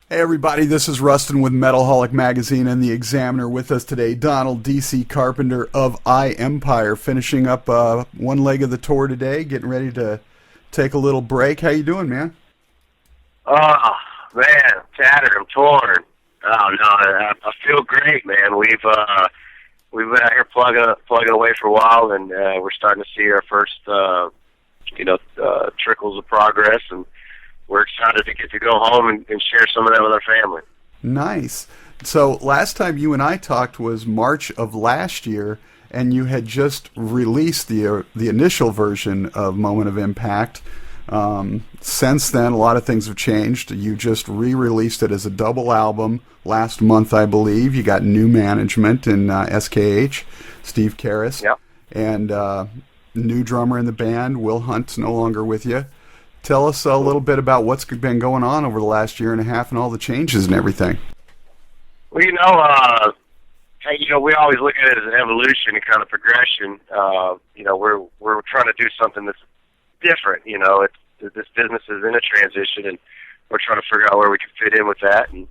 Hey everybody, this is Rustin with Metalholic Magazine and The Examiner. With us today, Donald DC Carpenter of I Empire, finishing up one leg of the tour today, getting ready to take a little break. How you doing, man? Oh man, I'm tattered. I'm torn. Oh no, I feel great, man. We've been out here plugging away for a while, and we're starting to see our first trickles of progress, and we're excited to get to go home and share some of that with our family. Nice. So last time you and I talked was March of last year, and you had just released the initial version of Moment of Impact. Since then, a lot of things have changed. You just re-released it as a double album last month, I believe. You got new management in SKH, Steve Karras, Yep. and new drummer in the band. Will Hunt's no longer with you. Tell us a little bit about what's been going on over the last year and a half and all the changes and everything. Well, we always look at it as an evolution and kind of progression. We're trying to do something that's different. This business is in a transition, and we're trying to figure out where we can fit in with that. And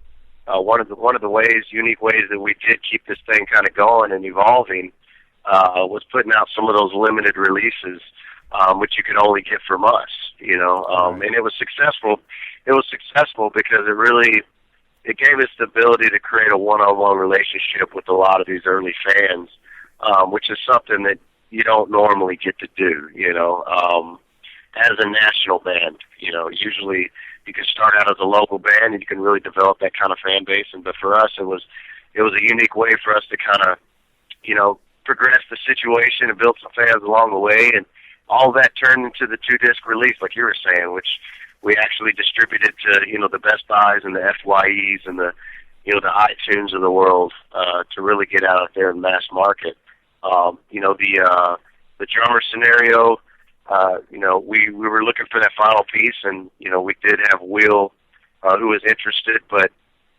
one of the unique ways that we did keep this thing kind of going and evolving was putting out some of those limited releases, which you could only get from us. And it was successful. It was successful because it gave us the ability to create a one-on-one relationship with a lot of these early fans, which is something that you don't normally get to do. As a national band, usually you can start out as a local band and you can really develop that kind of fan base. But for us, it was a unique way for us to kind of, progress the situation and build some fans along the way. And all that turned into the 2-disc release, like you were saying, which we actually distributed to, the Best Buys and the FYEs and the iTunes of the world, to really get out there in mass market. The drummer scenario, we were looking for that final piece, and we did have Will, who was interested, but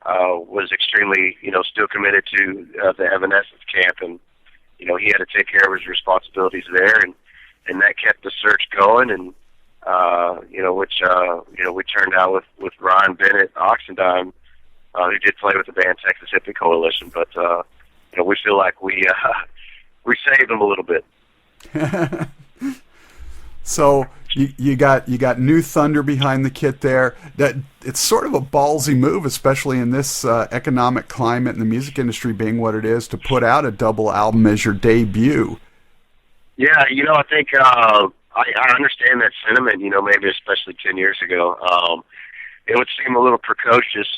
was extremely still committed to the Evanescence camp, and he had to take care of his responsibilities there, and that kept the search going, and we turned out with Ryan Bennett Oxendine, who did play with the band Texas Hippie Coalition, but we feel like we saved him a little bit. So you got new thunder behind the kit there. That it's sort of a ballsy move, especially in this economic climate and the music industry being what it is, to put out a double album as your debut. Yeah, I think I understand that sentiment. Maybe especially 10 years ago, it would seem a little precocious.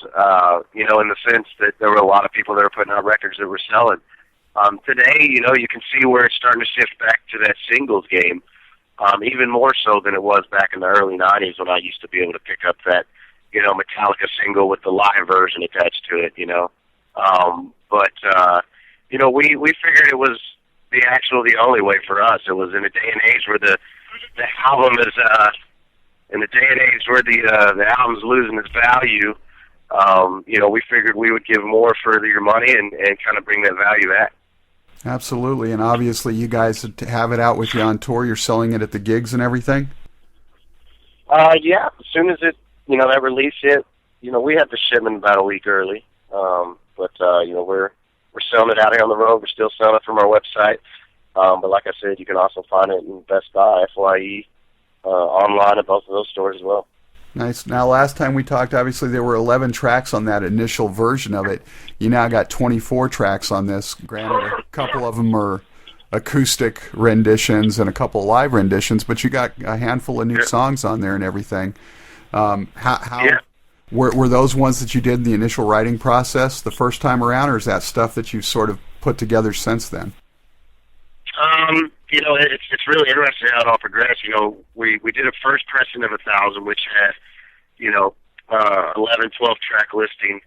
In the sense that there were a lot of people that were putting out records that were selling. Today, you can see where it's starting to shift back to that singles game. Even more so than it was back in the early 90s when I used to be able to pick up that, Metallica single with the live version attached to it, we figured it was the only way for us. It was in a day and age where the album is, in the day and age where the album's losing its value, we figured we would give more for your money and kind of bring that value back. Absolutely, and obviously you guys have it out with you on tour. You're selling it at the gigs and everything? Yeah, as soon as that release hit, we had the shipment about a week early. But we're selling it out here on the road. We're still selling it from our website. But like I said, you can also find it in Best Buy, FYE, online at both of those stores as well. Nice. Now, last time we talked, obviously there were 11 tracks on that initial version of it. You now got 24 tracks on this. Granted, a couple of them are acoustic renditions and a couple live renditions, but you got a handful of new songs on there and everything. Were those ones that you did in the initial writing process the first time around, or is that stuff that you've sort of put together since then? It's really interesting how it all progressed. We did a first pressing of 1,000, which had, 11, 12 track listing.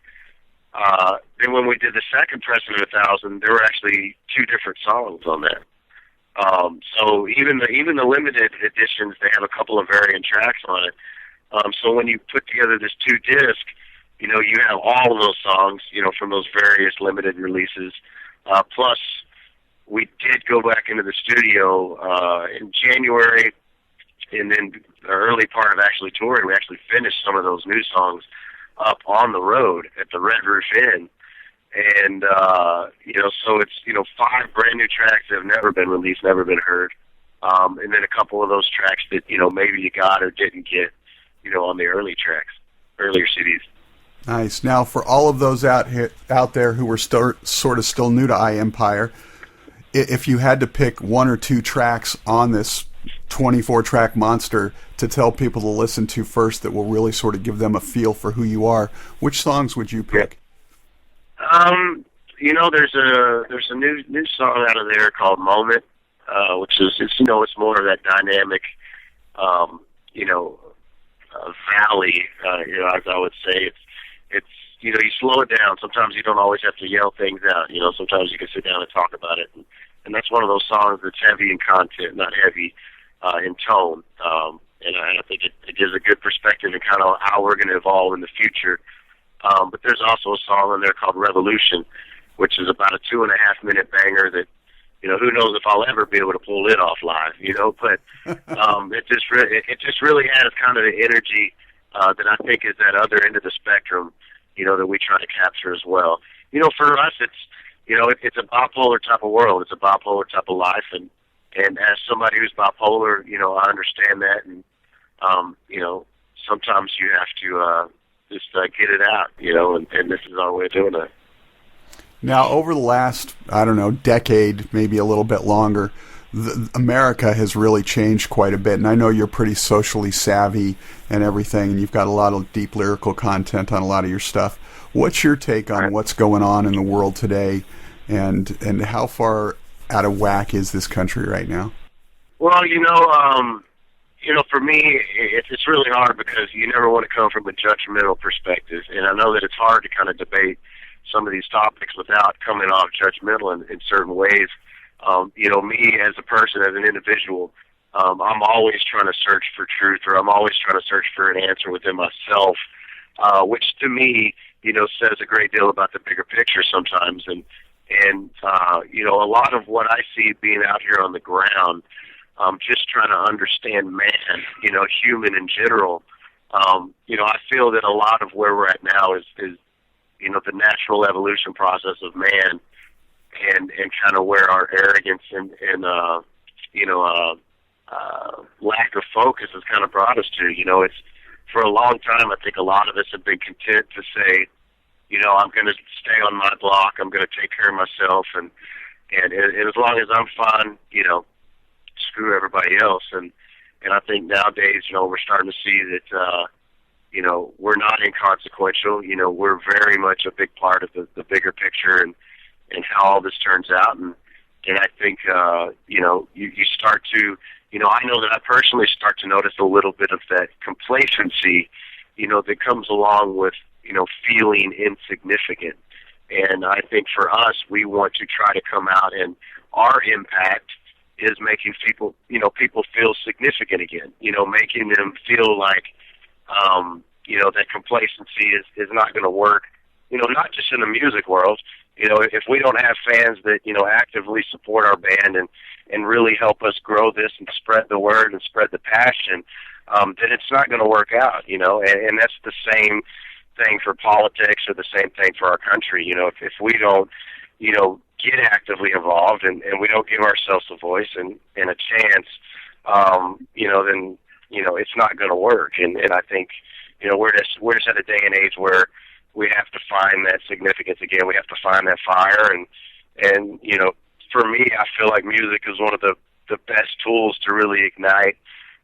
Then when we did the second pressing of 1,000, there were actually 2 different songs on there. So even the limited editions, they have a couple of variant tracks on it. So when you put together this 2-disc, you have all of those songs, from those various limited releases. Plus, we did go back into the studio in January, and then the early part of actually touring, we actually finished some of those new songs up on the road at the Red Roof Inn. And, so it's, 5 brand new tracks that have never been released, never been heard. And then a couple of those tracks that, maybe you got or didn't get, on the earlier CDs. Nice. Now, for all of those out there who were sort of still new to iEmpire, if you had to pick 1 or 2 tracks on this 24-track monster to tell people to listen to first that will really sort of give them a feel for who you are, which songs would you pick? There's a new song out of there called Moment, which is, it's more of that dynamic, valley, as I would say. It's you slow it down. Sometimes you don't always have to yell things out. Sometimes you can sit down and talk about it. And that's one of those songs that's heavy in content, not heavy in tone. And I think it gives a good perspective and kind of how we're going to evolve in the future. But there's also a song in there called Revolution, which is about a 2.5-minute banger that, who knows if I'll ever be able to pull it off live, but it just really has kind of the energy that I think is that other end of the spectrum, that we try to capture as well. For us, it's a bipolar type of world. It's a bipolar type of life, and as somebody who's bipolar, I understand that, and sometimes you have to just get it out, and this is our way of doing that. Now, over the last, decade, maybe a little bit longer, America has really changed quite a bit, and I know you're pretty socially savvy and everything, and you've got a lot of deep lyrical content on a lot of your stuff. What's your take on what's going on in the world today, and how far out of whack is this country right now? Well, for me, it's really hard because you never want to come from a judgmental perspective, and I know that it's hard to kind of debate some of these topics without coming off judgmental in certain ways. Me as a person, as an individual, I'm always trying to search for truth, or I'm always trying to search for an answer within myself, which to me, says a great deal about the bigger picture sometimes. And a lot of what I see being out here on the ground, just trying to understand man, human in general. I feel that a lot of where we're at now is the natural evolution process of man, and kind of where our arrogance and lack of focus has kind of brought us to. It's for a long time, I think a lot of us have been content to say, I'm going to stay on my block, I'm going to take care of myself, and as long as I'm fine, screw everybody else. And I think nowadays, we're starting to see that, we're not inconsequential. We're very much a big part of the bigger picture and how all this turns out. And I think, you start to, I know that I personally start to notice a little bit of that complacency, that comes along with, feeling insignificant. And I think for us, we want to try to come out, and our impact is making people feel significant again, making them feel like, that complacency is not going to work, not just in the music world. If we don't have fans that, actively support our band and really help us grow this and spread the word and spread the passion, then it's not going to work out, and that's the same thing for politics, or the same thing for our country. If we don't, get actively involved and we don't give ourselves a voice and a chance, then, it's not going to work. And I think, we're just at a day and age where we have to find that significance again. We have to find that fire. And for me, I feel like music is one of the best tools to really ignite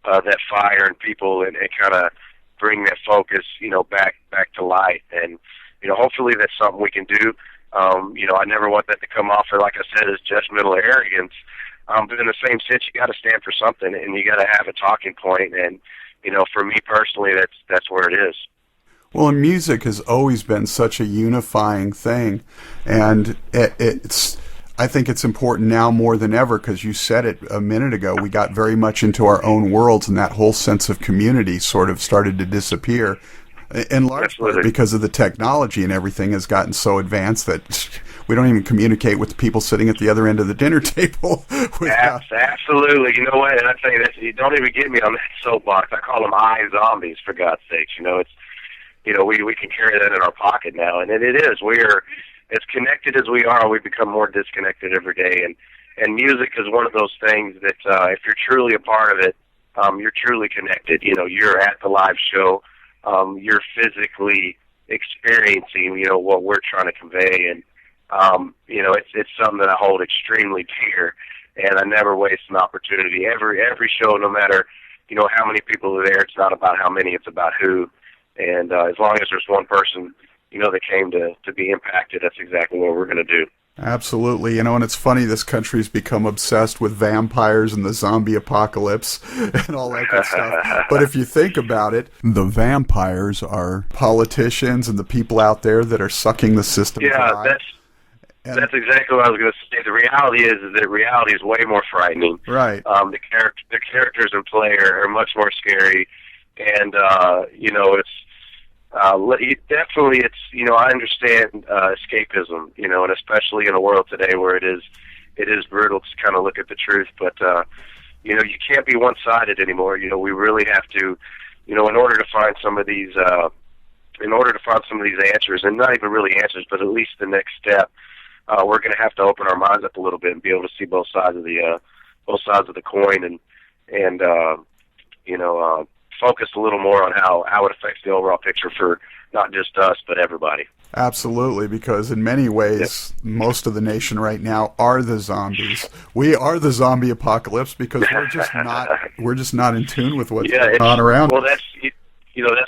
that fire in people and kind of bring that focus, back to light. And, hopefully that's something we can do. I never want that to come off, like I said, as judgmental arrogance. But in the same sense, you got to stand for something, and you got to have a talking point. And, for me personally, that's where it is. Well, and music has always been such a unifying thing, and I think it's important now more than ever, because you said it a minute ago, we got very much into our own worlds, and that whole sense of community sort of started to disappear, in large part because of the technology, and everything has gotten so advanced that we don't even communicate with the people sitting at the other end of the dinner table. Absolutely. You know what? And I tell you, you don't even get me on that soapbox. I call them zombies, for God's sakes. we can carry that in our pocket now, and it is. We're as connected as we are. We become more disconnected every day, and music is one of those things that if you're truly a part of it, you're truly connected. You're at the live show, you're physically experiencing, what we're trying to convey, and it's something that I hold extremely dear, and I never waste an opportunity. Every show, no matter how many people are there, it's not about how many, it's about who. And as long as there's one person, that came to be impacted, that's exactly what we're going to do. Absolutely. And it's funny, this country's become obsessed with vampires and the zombie apocalypse and all that good stuff. But if you think about it, the vampires are politicians and the people out there that are sucking the system dry. That's exactly what I was going to say. The reality is that reality is way more frightening. Right. The characters in play are much more scary, and definitely I understand escapism, and especially in a world today where it is brutal to kind of look at the truth, but you can't be one-sided anymore. We really have to, in order to find some of these answers, and not even really answers, but at least the next step. We're going to have to open our minds up a little bit and be able to see both sides of the coin, and focus a little more on how it affects the overall picture for not just us but everybody. Absolutely, because in many ways, most of the nation right now are the zombies. We are the zombie apocalypse because we're just not in tune with what's going on around. Well, that's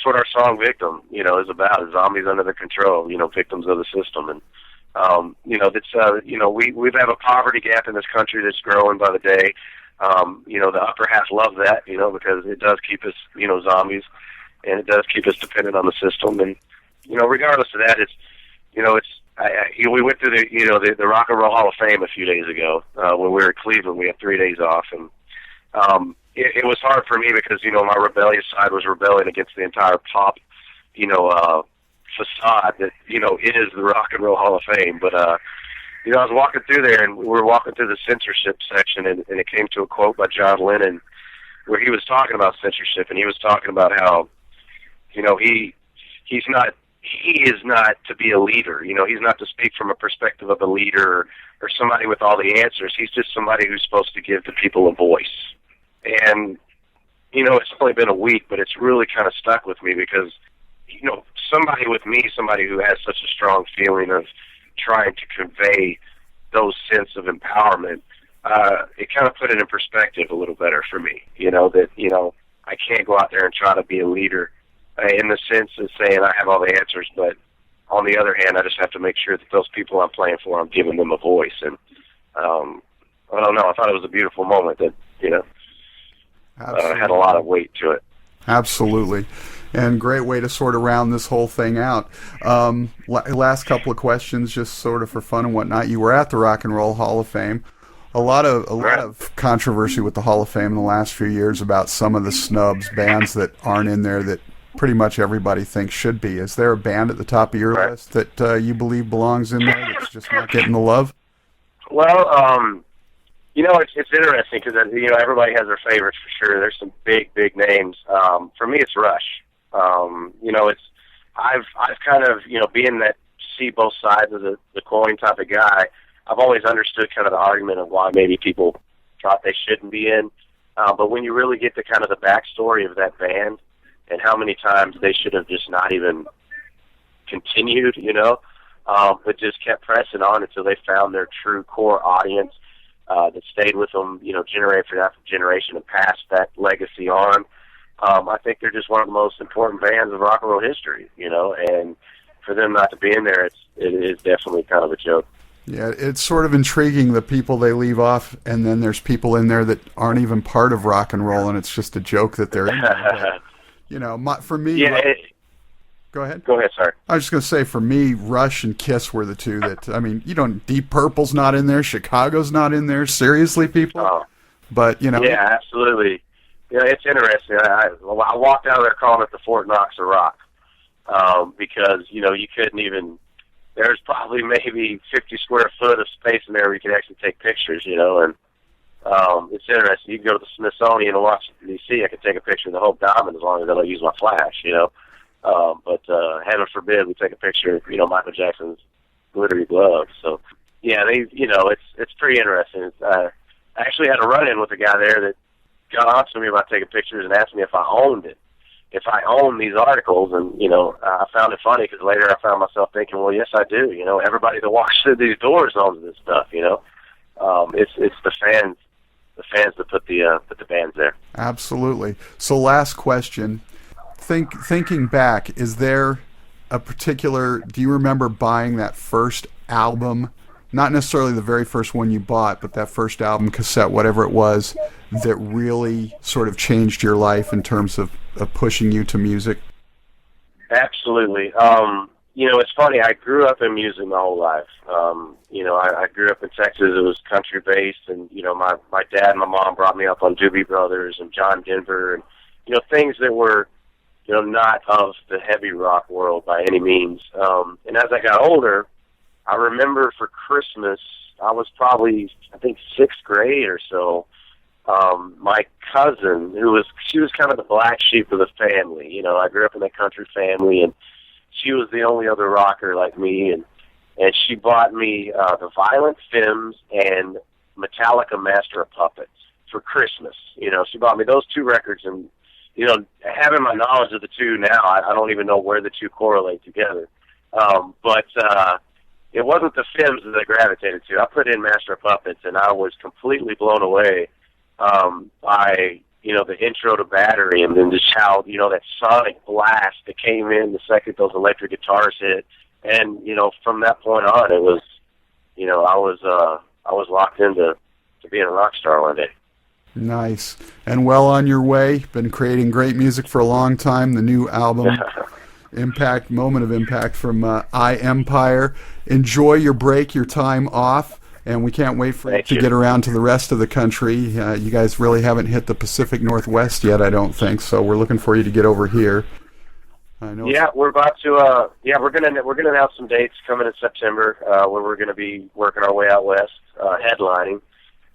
what our song "Victim" is about: zombies under the control, victims of the system. And we have a poverty gap in this country that's growing by the day. The upper half loves that, because it does keep us, zombies, and it does keep us dependent on the system. And, regardless of that, we went through the Rock and Roll Hall of Fame a few days ago, when we were in Cleveland. We had 3 days off, and, it was hard for me because, my rebellious side was rebelling against the entire pop, facade that is the Rock and Roll Hall of Fame. But I was walking through there, and we were walking through the censorship section, and it came to a quote by John Lennon where he was talking about censorship, and he was talking about how he is not to be a leader. He's not to speak from a perspective of a leader or somebody with all the answers. He's just somebody who's supposed to give the people a voice. And it's only been a week, but it's really kind of stuck with me because somebody who has such a strong feeling of trying to convey those sense of empowerment, it kind of put it in perspective a little better for me, that, I can't go out there and try to be a leader in the sense of saying I have all the answers, but on the other hand, I just have to make sure that those people I'm playing for, I'm giving them a voice. And I don't know, I thought it was a beautiful moment that, had a lot of weight to it. Absolutely. And great way to sort of round this whole thing out. Last couple of questions, just sort of for fun and whatnot. You were at the Rock and Roll Hall of Fame. A lot of controversy with the Hall of Fame in the last few years about some of the snubs, bands that aren't in there that pretty much everybody thinks should be. Is there a band at the top of your list that you believe belongs in there that's just not getting the love? Well, it's interesting because everybody has their favorites for sure. There's some big names. For me, it's Rush. I've kind of being that see both sides of the coin type of guy. I've always understood kind of the argument of why maybe people thought they shouldn't be in. But when you really get to kind of the backstory of that band and how many times they should have just not even continued, but just kept pressing on until they found their true core audience. That stayed with them, generation after generation and passed that legacy on. I think they're just one of the most important bands of rock and roll history, and for them not to be in there, it is definitely kind of a joke. Yeah, it's sort of intriguing, the people they leave off, and then there's people in there that aren't even part of rock and roll, and it's just a joke that they're in there. But, for me... Yeah, Go ahead. Go ahead, sorry. I was just going to say, for me, Rush and Kiss were the two that, Deep Purple's not in there, Chicago's not in there, seriously, people? Oh. But, Yeah, absolutely. It's interesting. I walked out of there calling it the Fort Knox of rock, because, you couldn't even, there's probably maybe 50 square foot of space in there where you can actually take pictures, and it's interesting. You can go to the Smithsonian in Washington, D.C., I can take a picture of the whole diamond as long as I don't use my flash, But heaven forbid we take a picture of, Michael Jackson's glittery glove. So, yeah, it's pretty interesting. I actually had a run-in with a guy there that got on to me about taking pictures and asked me if I owned it, if I owned these articles. And, I found it funny because later I found myself thinking, well, yes, I do. Everybody that walks through these doors owns this stuff, It's the fans that put the bands there. Absolutely. So last question. Thinking back, is there a particular, do you remember buying that first album, not necessarily the very first one you bought, but that first album, cassette, whatever it was, that really sort of changed your life in terms of pushing you to music? Absolutely. It's funny, I grew up in music my whole life. I grew up in Texas. It was country-based, and, my dad and my mom brought me up on Doobie Brothers and John Denver and, things that were, not of the heavy rock world by any means. And as I got older, I remember for Christmas, I was probably, I think, 6th grade or so, my cousin, she was kind of the black sheep of the family. I grew up in a country family, and she was the only other rocker like me, and she bought me the Violent Femmes and Metallica Master of Puppets for Christmas. She bought me those 2 records, and, having my knowledge of the 2 now, I don't even know where the 2 correlate together. But it wasn't the Femmes that I gravitated to. I put in Master of Puppets, and I was completely blown away by, the intro to Battery, and then just how, that sonic blast that came in the second those electric guitars hit. And, from that point on, it was, I was locked into being a rock star one day. Nice. And well on your way. Been creating great music for a long time. The new album, Impact, Moment of Impact from I Empire. Enjoy your break, your time off, and we can't wait for you to get around to the rest of the country. You guys really haven't hit the Pacific Northwest yet, I don't think, so we're looking for you to get over here. I know. Yeah, we're about to. We're gonna announce some dates coming in September where we're gonna be working our way out west, headlining,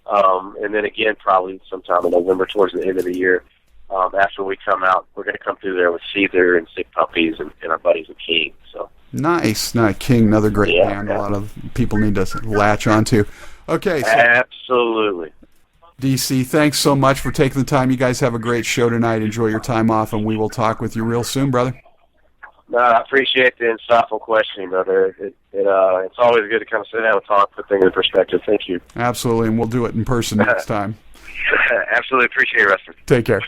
and then again probably sometime in November towards the end of the year. After we come out, we're gonna come through there with Seether and Sick Puppies and our buddies at King. So nice, King, another great band. A lot of people need to latch onto. Okay, so absolutely. DC, thanks so much for taking the time. You guys have a great show tonight. Enjoy your time off, and we will talk with you real soon, brother. No, I appreciate the insightful questioning, brother. It's always good to kind of sit down and talk, put things in perspective. Thank you. Absolutely, and we'll do it in person next time. Absolutely appreciate it, Rustin. Take care.